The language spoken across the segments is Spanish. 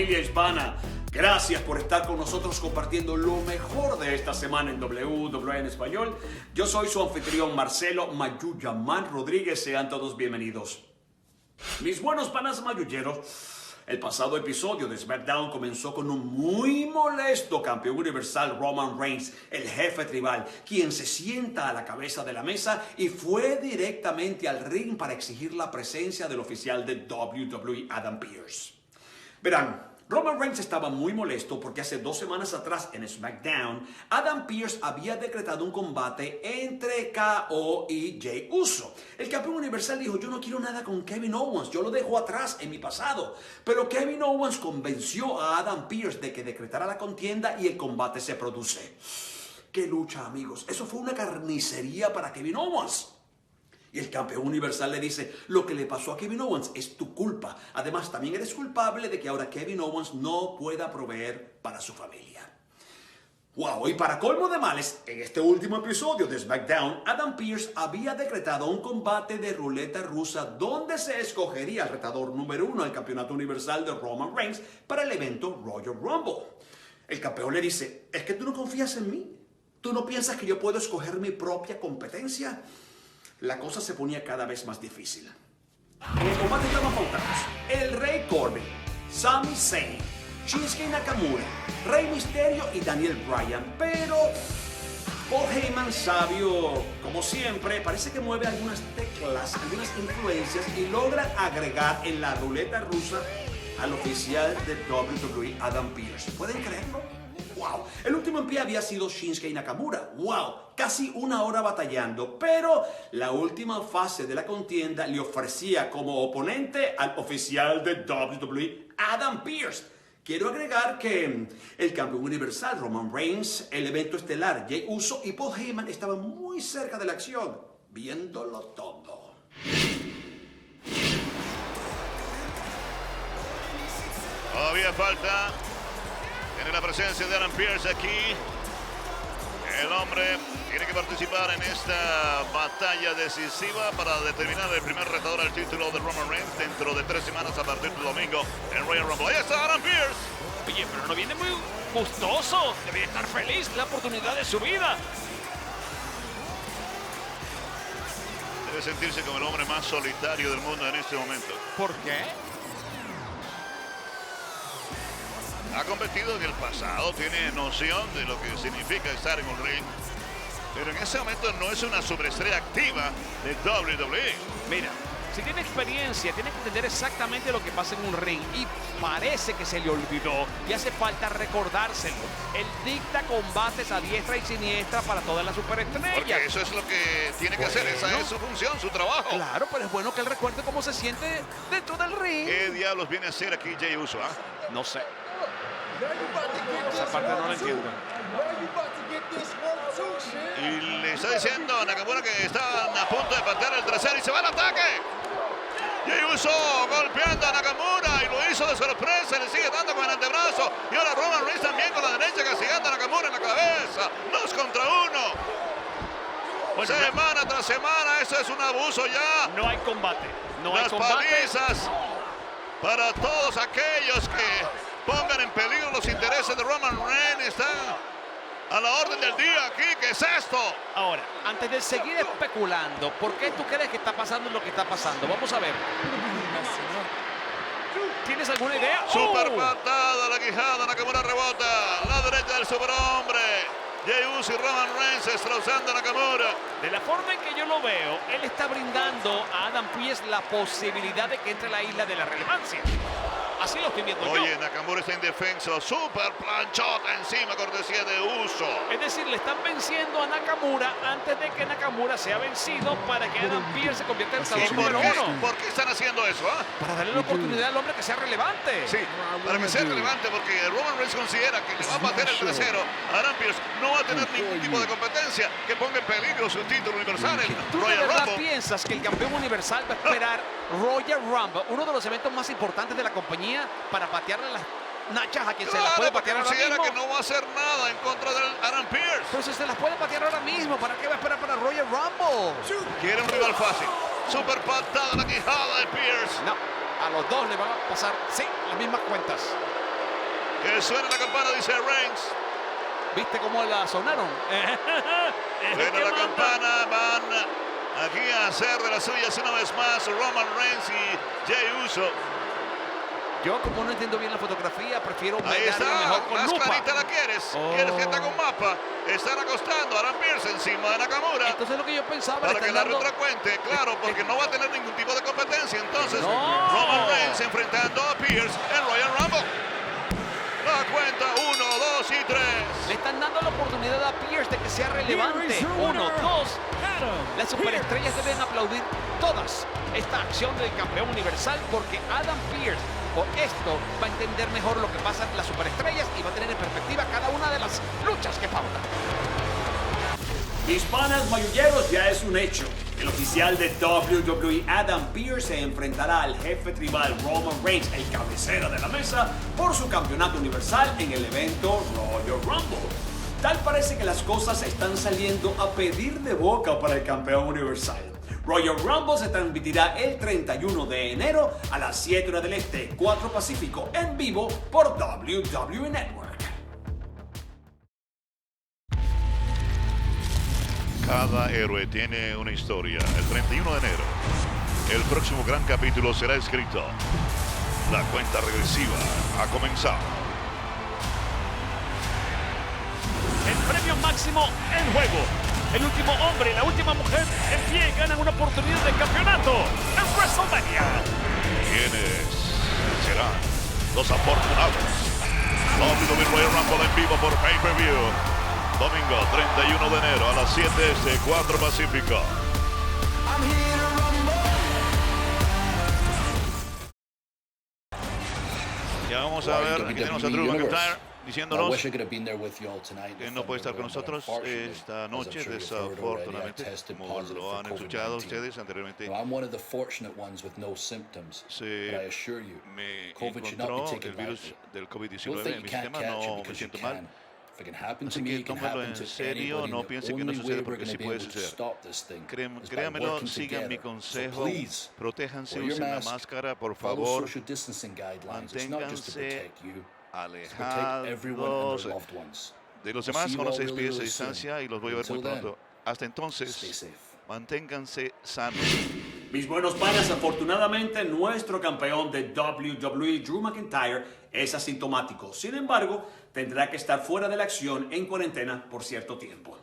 familia hispana. Gracias por estar con nosotros compartiendo lo mejor de esta semana en WWE en español. Yo soy su anfitrión Marcelo Mayuyaman Rodríguez. Sean todos bienvenidos. Mis buenos panas mayulleros, el pasado episodio de SmackDown comenzó con un muy molesto campeón universal Roman Reigns, el jefe tribal, quien se sienta a la cabeza de la mesa y fue directamente al ring para exigir la presencia del oficial de WWE, Adam Pearce. Verán, Roman Reigns estaba muy molesto porque hace 2 semanas atrás en SmackDown, Adam Pearce había decretado un combate entre KO y Jey Uso. El campeón universal dijo: yo no quiero nada con Kevin Owens, yo lo dejo atrás en mi pasado. Pero Kevin Owens convenció a Adam Pearce de que decretara la contienda y el combate se produce. ¡Qué lucha, amigos! Eso fue una carnicería para Kevin Owens. Y el campeón universal le dice: lo que le pasó a Kevin Owens es tu culpa. Además, también eres culpable de que ahora Kevin Owens no pueda proveer para su familia. ¡Wow! Y para colmo de males, en este último episodio de SmackDown, Adam Pearce había decretado un combate de ruleta rusa donde se escogería el retador número 1 al campeonato universal de Roman Reigns para el evento Royal Rumble. El campeón le dice: ¿es que tú no confías en mí? ¿Tú no piensas que yo puedo escoger mi propia competencia? La cosa se ponía cada vez más difícil. En el combate estaban pautados el Rey Corbin, Sami Zayn, Shinsuke Nakamura, Rey Mysterio y Daniel Bryan. Pero Paul Heyman, sabio como siempre, parece que mueve algunas teclas, algunas influencias y logra agregar en la ruleta rusa al oficial de WWE, Adam Pearce. ¿Pueden creerlo? ¡Wow! El último en pie había sido Shinsuke Nakamura. ¡Wow! Casi 1 hora batallando, pero la última fase de la contienda le ofrecía como oponente al oficial de WWE, Adam Pearce. Quiero agregar que el campeón universal Roman Reigns, el evento estelar Jey Uso y Paul Heyman estaban muy cerca de la acción, viéndolo todo. Todavía falta tener la presencia de Adam Pearce aquí. El hombre tiene que participar en esta batalla decisiva para determinar el primer retador al título de Roman Reigns dentro de 3 semanas a partir del domingo en Royal Rumble. Ahí está Adam Pearce. Oye, pero no viene muy gustoso. Debería estar feliz, la oportunidad de su vida. Debe sentirse como el hombre más solitario del mundo en este momento. ¿Por qué? Ha competido en el pasado, tiene noción de lo que significa estar en un ring, pero en ese momento no es una superestrella activa de WWE. Mira, si tiene experiencia, tiene que entender exactamente lo que pasa en un ring y parece que se le olvidó y hace falta recordárselo. Él dicta combates a diestra y siniestra para todas las superestrellas. Porque eso es lo que tiene que hacer, esa es su función, su trabajo. Claro, pero es bueno que él recuerde cómo se siente dentro del ring. ¿Qué diablos viene a hacer aquí Jey Uso? No sé. Esa parte no la entiendo. Y le está diciendo a Nakamura que están a punto de patear el trasero y se va al ataque. Jey Uso golpeando a Nakamura y lo hizo de sorpresa, le sigue dando con el antebrazo. Y ahora Roman Reigns también con la derecha castigando a Nakamura en la cabeza. 2 contra 1. Bueno, semana tras semana, eso es un abuso ya. No hay combate. No hay Las combate. palizas para todos aquellos que pongan en peligro los intereses de Roman Reigns están a la orden del día aquí. ¿Qué es esto? Ahora, antes de seguir especulando, ¿por qué tú crees que está pasando lo que está pasando? Vamos a ver. ¿Tienes alguna idea? Super patada, la quijada, Nakamura rebota. La derecha del superhombre. Jey Uso y Roman Reigns destrozando a Nakamura. De la forma en que yo lo veo, él está brindando a Adam Pearce la posibilidad de que entre a la isla de la relevancia. Así lo estoy viendo yo. Oye, Nakamura está indefenso. Super planchota encima, cortesía de Uso. Es decir, le están venciendo a Nakamura antes de que Nakamura sea vencido para que Adam Pearce se convierta en el ¿Y salón por número qué? 1. ¿Por qué están haciendo eso? Para darle la oportunidad al hombre que sea relevante. Sí, para que sea relevante, porque Roman Reigns considera que le va a bater el trasero a Adam Pearce. No va a tener ningún tipo de competencia que ponga en peligro su título universal, el ¿Tú de Royal verdad Rumble. piensas que el campeón universal va a esperar Royal Rumble, uno de los eventos más importantes de la compañía, para patearle las nachas a quien se las puede Claro, porque patear ahora considera mismo? que no va a hacer nada en contra del Adam Pearce. Pero si se las puede patear ahora mismo, ¿para qué va a esperar para Royal Rumble? Quiere un rival fácil. Super patada a la quijada de Pearce. No, a los dos le van a pasar, sí, las mismas cuentas. Que suena la campana, dice Reigns. ¿Viste cómo la sonaron? Suena la campana, van aquí a hacer de las suyas una vez más Roman Reigns y Jey Uso. Yo, como no entiendo bien la fotografía, prefiero Ahí está, mirarlo mejor con más lupa. clarita la quieres. ¿Quieres que te haga un mapa? Están acostando a Adam Pearce encima de Nakamura. Entonces lo que yo pensaba Para le que están la dando... otra cuente, claro, porque no va a tener ningún tipo de competencia. Entonces, No. Roman Reigns enfrentando a Pearce en Royal Rumble. La cuenta 1, 2 y 3. Le están dando la oportunidad a Pearce de que sea relevante. 1, 2. Las superestrellas deben aplaudir todas esta acción del campeón universal porque Adam Pearce por esto va a entender mejor lo que pasa en las superestrellas y va a tener en perspectiva cada una de las luchas que pauta. Hispanas mayulleros, ya es un hecho. El oficial de WWE, Adam Pearce, se enfrentará al jefe tribal Roman Reigns, el cabecera de la mesa, por su campeonato universal en el evento Royal Rumble. Tal parece que las cosas están saliendo a pedir de boca para el campeón universal. Royal Rumble se transmitirá el 31 de enero a las 7 horas del Este, 4 Pacífico, en vivo por WWE Network. Cada héroe tiene una historia. El 31 de enero, el próximo gran capítulo será escrito. La cuenta regresiva ha comenzado. El premio máximo en juego. El último hombre y la última mujer en pie ganan una oportunidad de campeonato en WrestleMania. ¿Quiénes serán los afortunados? WWE Royal Rumble en vivo por pay-per-view. Domingo 31 de enero a las 7 de 4 Pacífico. Ya vamos a ver, aquí tenemos a Drew McIntyre diciéndonos que no puede estar con nosotros esta noche, desafortunadamente, como lo han escuchado ustedes anteriormente. Se me encontró el virus del COVID-19 en mi sistema, no me siento mal. Así que tómalo en serio, no piense que no sucede porque sí puede suceder. Créanmelo, sigan mi consejo, protéjanse, usen la máscara, por favor, manténganse alejados de los demás con los 6 pies de distancia y los voy a ver muy pronto. Hasta entonces, manténganse sanos. Mis buenos panas, afortunadamente nuestro campeón de WWE, Drew McIntyre, es asintomático. Sin embargo, tendrá que estar fuera de la acción en cuarentena por cierto tiempo.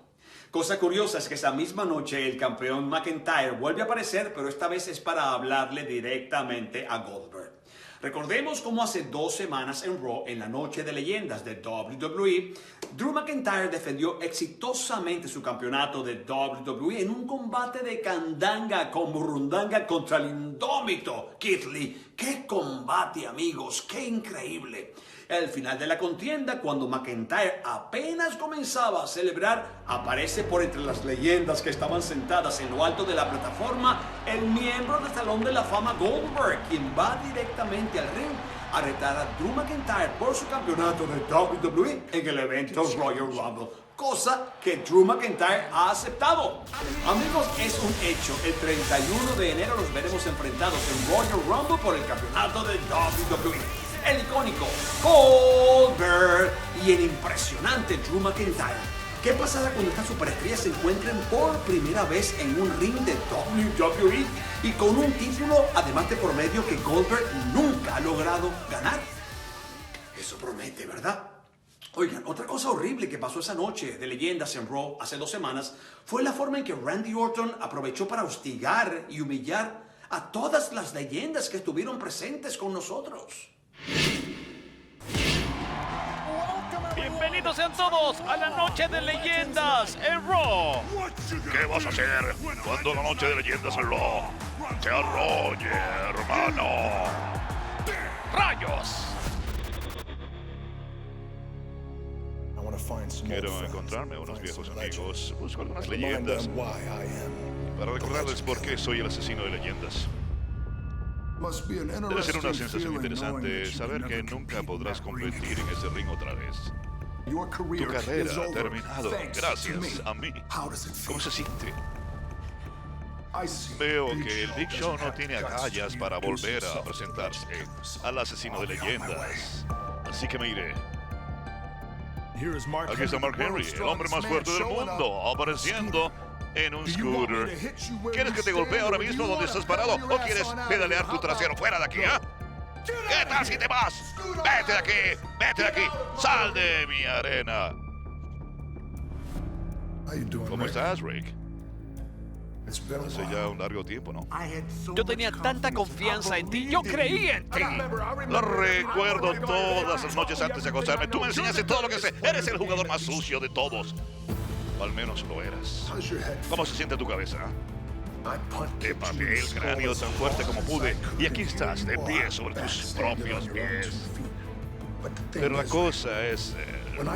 Cosa curiosa es que esa misma noche el campeón McIntyre vuelve a aparecer, pero esta vez es para hablarle directamente a Goldberg. Recordemos cómo hace 2 semanas en Raw, en la noche de leyendas de WWE, Drew McIntyre defendió exitosamente su campeonato de WWE en un combate de candanga con burundanga contra el indómito Keith Lee. ¡Qué combate, amigos! ¡Qué increíble! Al final de la contienda, cuando McIntyre apenas comenzaba a celebrar, aparece por entre las leyendas que estaban sentadas en lo alto de la plataforma el miembro del Salón de la Fama Goldberg, quien va directamente al ring a retar a Drew McIntyre por su campeonato de WWE en el evento Royal Rumble, cosa que Drew McIntyre ha aceptado. Amigos, es un hecho, el 31 de enero los veremos enfrentados en Royal Rumble por el campeonato de WWE. El icónico Goldberg y el impresionante Drew McIntyre. ¿Qué pasará cuando estas superestrellas se encuentren por primera vez en un ring de WWE y con un título, además de por medio, que Goldberg nunca ha logrado ganar? Eso promete, ¿verdad? Oigan, otra cosa horrible que pasó esa noche de leyendas en Raw hace 2 semanas fue la forma en que Randy Orton aprovechó para hostigar y humillar a todas las leyendas que estuvieron presentes con nosotros. Bienvenidos sean todos a la noche de leyendas en Raw. ¿Qué vas a hacer cuando la noche de leyendas en Raw se arrolle, hermano? ¡Rayos! Quiero encontrarme a unos viejos amigos, busco algunas leyendas para recordarles por qué soy el asesino de leyendas. Debe ser una sensación interesante saber que nunca podrás competir en ese ring otra vez. Tu carrera ha terminado gracias a mí. ¿Cómo se siente? Veo que el Big Show no tiene agallas para volver a presentarse al asesino de leyendas. Así que me iré. Aquí Aquí está Mark Henry, el hombre más fuerte del mundo, apareciendo en un scooter. ¿Quieres que te golpee ahora mismo donde estás parado o quieres pedalear tu trasero fuera de aquí, ah? ¿Qué tal si te vas? Vete de aquí, vete de aquí, sal de mi arena. ¿Cómo estás, Rick? Hace ya un largo tiempo, ¿no? Yo tenía tanta confianza en ti. Yo creí en ti. Lo recuerdo todas las noches antes de acostarme. Tú me enseñaste todo lo que sé. Eres el jugador más sucio de todos. O al menos lo eras. ¿Cómo se siente tu cabeza? Te pateé el cráneo tan fuerte como pude. Y aquí estás, de pie sobre tus propios pies. Pero la cosa es,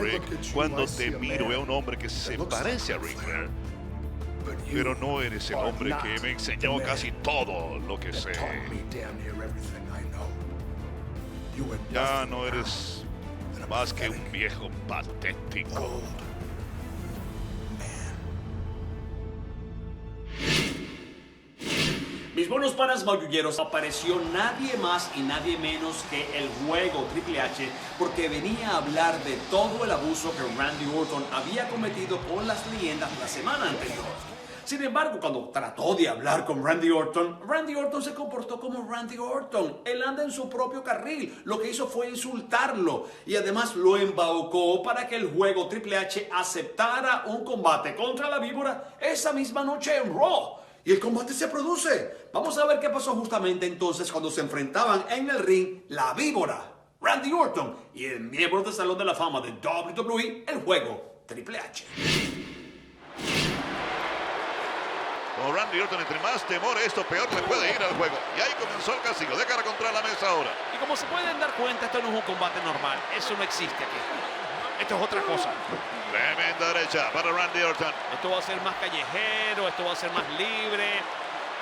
Rick, cuando te miro veo un hombre que se parece a Ric Flair. Pero no eres el hombre que me enseñó casi todo lo que sé. Ya no eres más que un viejo patético. Mis buenos panas mayulleros, apareció nadie más y nadie menos que el juego Triple H, porque venía a hablar de todo el abuso que Randy Orton había cometido con las leyendas la semana anterior. Sin embargo, cuando trató de hablar con Randy Orton se comportó como Randy Orton. Él anda en su propio carril. Lo que hizo fue insultarlo y además lo embaucó para que el juego Triple H aceptara un combate contra la víbora esa misma noche en Raw. Y el combate se produce. Vamos a ver qué pasó justamente entonces cuando se enfrentaban en el ring la víbora, Randy Orton, y el miembro del Salón de la Fama de WWE, el juego Triple H. Con Randy Orton, entre más temor, esto peor le puede ir al juego. Y ahí comenzó el castigo de cara contra la mesa ahora. Y como se pueden dar cuenta, esto no es un combate normal. Eso no existe aquí. Esto es otra cosa. Tremenda derecha para Randy Orton. Esto va a ser más callejero, esto va a ser más libre.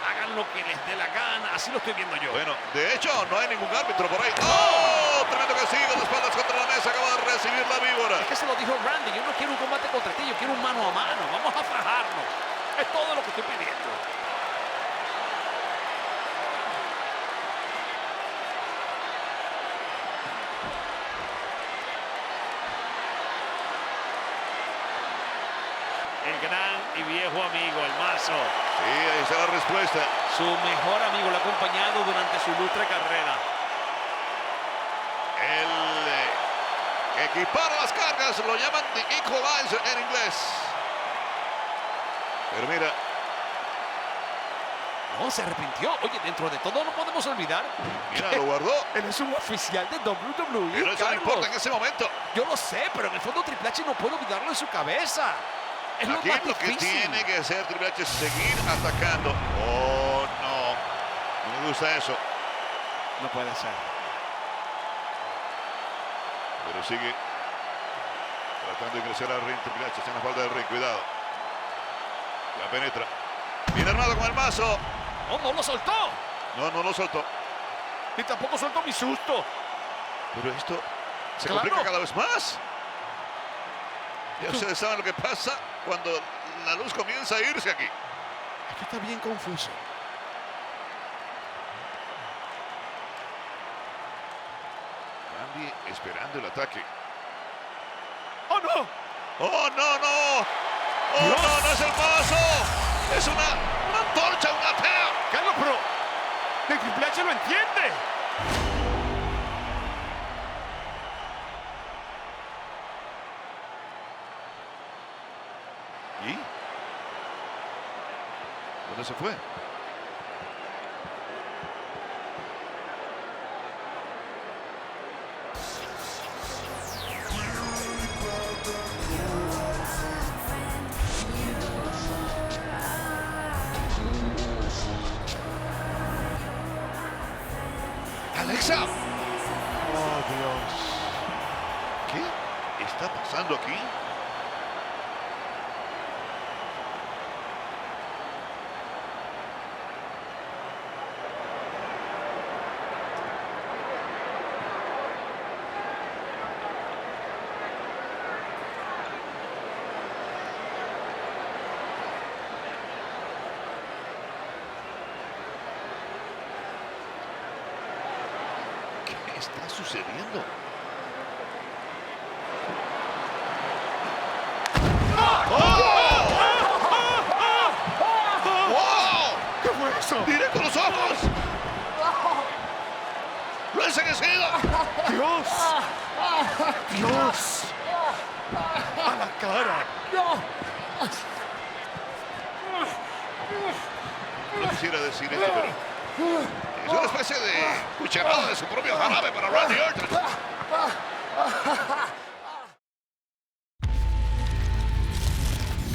Hagan lo que les dé la gana. Así lo estoy viendo yo. Bueno, de hecho, no hay ningún árbitro por ahí. ¡Oh! Tremendo castigo de espaldas contra la mesa. Acaba de recibir la víbora. Es que se lo dijo Randy. Yo no quiero un combate contra ti. Yo quiero un mano a mano. Vamos a fajarnos. Es todo lo que estoy pidiendo. El gran y viejo amigo, el Mazo. Sí, ahí está la respuesta. Su mejor amigo lo ha acompañado durante su ilustre carrera. El equipar las cargas lo llaman The Equalizer en inglés. Pero mira. No, se arrepintió. Oye, dentro de todo no podemos olvidar. Mira, lo guardó. Él es un oficial de WWE, Pero eso no Carlos. importa en ese momento. Yo lo sé, pero en el fondo Triple H no puede olvidarlo en su cabeza. Es lo Aquí más lo que difícil. tiene que hacer Triple H es seguir atacando. Oh, no. No me gusta eso. No puede ser. Pero sigue tratando de ingresar al ring. Triple H está en la falda del ring. Cuidado. La penetra. Bien armado con el mazo. No, no lo soltó. No, no lo soltó. Y tampoco soltó mi susto. Pero esto se Claro. complica cada vez más. Ya ustedes saben lo que pasa cuando la luz comienza a irse aquí. Esto está bien confuso. Randy esperando el ataque. ¡Oh, no! ¡Oh, no, no! ¡Oh, Dios. no, no es el mazo! ¡Es una antorcha, una pea! Carlos, pero el Triple H lo entiende. ¿Y? ¿Dónde se fue? ¡Alexa! ¡Oh, Dios! ¿Qué está pasando aquí? ¿Qué está sucediendo? Dios. Dios. A la cara. No quisiera decir esto, pero es una especie de cucharada de su propio jarabe para Randy Orton.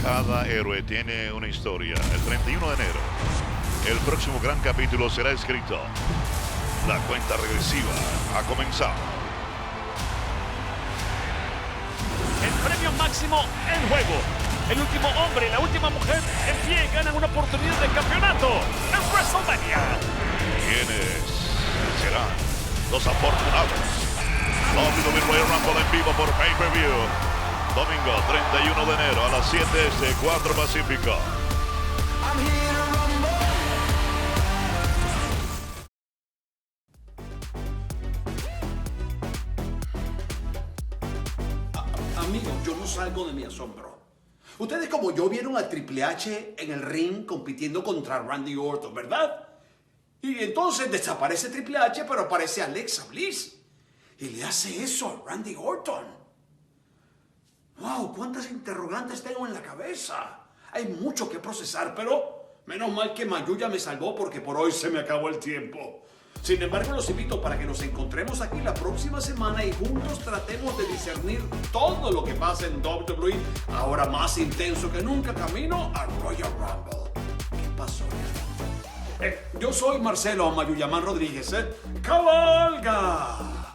Cada héroe tiene una historia. El 31 de enero, el próximo gran capítulo será escrito. La cuenta regresiva ha comenzado. El premio máximo en juego. El último hombre y la última mujer en pie ganan una oportunidad de campeonato en WrestleMania. ¿Quiénes serán los afortunados? WWE Royal Rumble en vivo por pay-per-view. Domingo 31 de enero a las 7 este, 4 Pacífico. Amigos, yo no salgo de mi asombro. Ustedes como yo vieron a Triple H en el ring compitiendo contra Randy Orton, ¿verdad? Y entonces desaparece Triple H, pero aparece Alexa Bliss. Y le hace eso a Randy Orton. ¡Wow! ¡Cuántas interrogantes tengo en la cabeza! Hay mucho que procesar, pero menos mal que Mayuya me salvó porque por hoy se me acabó el tiempo. Sin embargo, los invito para que nos encontremos aquí la próxima semana y juntos tratemos de discernir todo lo que pasa en WWE, ahora más intenso que nunca, camino a Royal Rumble. ¿Qué pasó? Yo soy Marcelo Mayuyaman Rodríguez. ¡Cabalga!